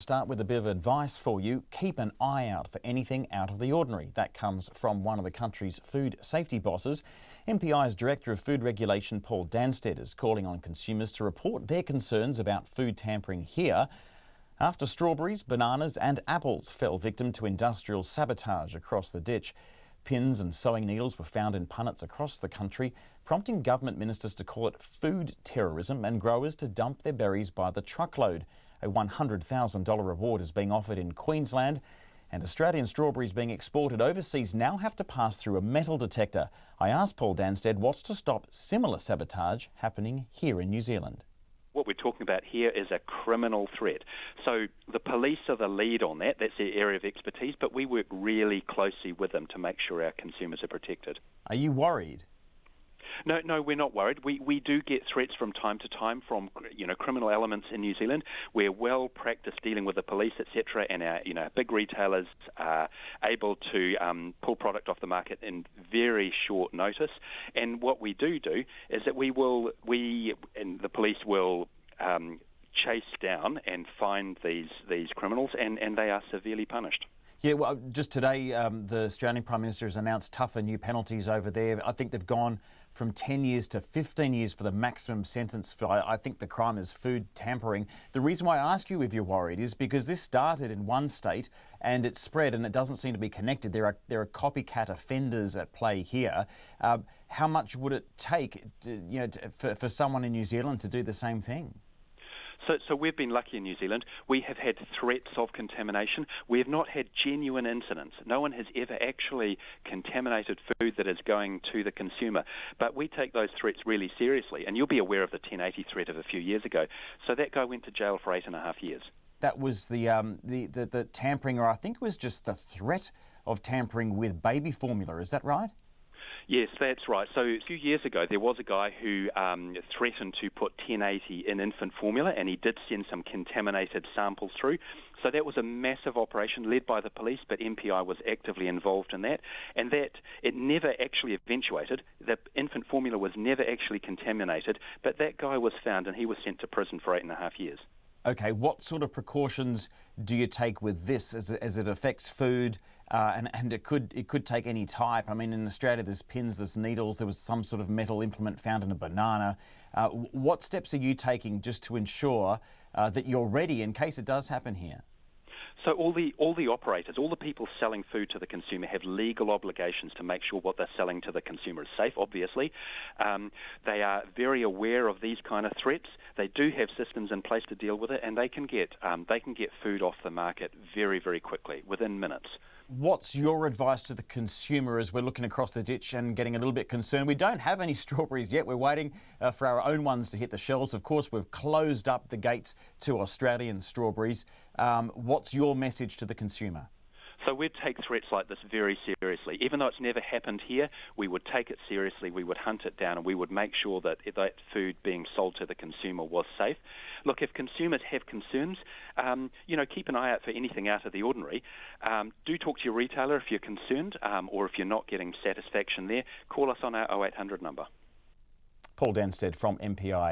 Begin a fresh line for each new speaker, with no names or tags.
Start with a bit of advice for you. Keep an eye out for anything out of the ordinary. That comes from one of the country's food safety bosses. MPI's Director of Food Regulation, Paul Dansted, is calling on consumers to report their concerns about food tampering here after strawberries, bananas and apples fell victim to industrial sabotage across the ditch. Pins and sewing needles were found in punnets across the country, prompting government ministers to call it food terrorism and growers to dump their berries by the truckload. A $100,000 reward is being offered in Queensland, and Australian strawberries being exported overseas now have to pass through a metal detector. I asked Paul Dansted what's to stop similar sabotage happening here in New Zealand.
What we're talking about here is a criminal threat. So the police are the lead on that. That's their area of expertise, but we work really closely with them to make sure our consumers are protected.
Are you worried?
No, we're not worried. We do get threats from time to time from criminal elements in New Zealand. We're well practiced dealing with the police, etc., and our big retailers are able to pull product off the market in very short notice. And what we do is that the police will chase down and find these criminals, and they are severely punished.
Yeah, well, just today, the Australian Prime Minister has announced tougher new penalties over there. I think they've gone from 10 years to 15 years for the maximum sentence for, I think the crime is food tampering. The reason why I ask you if you're worried is because this started in one state and it spread, and it doesn't seem to be connected. There are copycat offenders at play here. How much would it take for someone in New Zealand to do the same thing?
So we've been lucky in New Zealand. We have had threats of contamination. We have not had genuine incidents. No one has ever actually contaminated food that is going to the consumer. But we take those threats really seriously. And you'll be aware of the 1080 threat of a few years ago. So that guy went to jail for 8.5 years. That
was the tampering, or I think it was just the threat of tampering with baby formula. Is that right?
Yes, that's right. So a few years ago, there was a guy who threatened to put 1080 in infant formula, and he did send some contaminated samples through. So that was a massive operation led by the police, but MPI was actively involved in that. And that it never actually eventuated. The infant formula was never actually contaminated, but that guy was found, and he was sent to prison for 8.5 years.
Okay, what sort of precautions do you take with this as it affects food, and it could take any type? I mean, in Australia there's pins, there's needles, there was some sort of metal implement found in a banana. What steps are you taking just to ensure that you're ready in case it does happen here?
So all the operators, all the people selling food to the consumer have legal obligations to make sure what they're selling to the consumer is safe, obviously. They are very aware of these kind of threats. They do have systems in place to deal with it, and they can get food off the market very, very quickly, within minutes.
What's your advice to the consumer as we're looking across the ditch and getting a little bit concerned? We don't have any strawberries yet. We're waiting for our own ones to hit the shelves. Of course, we've closed up the gates to Australian strawberries. What's your message to the consumer?
So we'd take threats like this very seriously. Even though it's never happened here, we would take it seriously, we would hunt it down, and we would make sure that that food being sold to the consumer was safe. Look, if consumers have concerns, keep an eye out for anything out of the ordinary. Do talk to your retailer if you're concerned, or if you're not getting satisfaction there. Call us on our 0800 number.
Paul Dansted from MPI.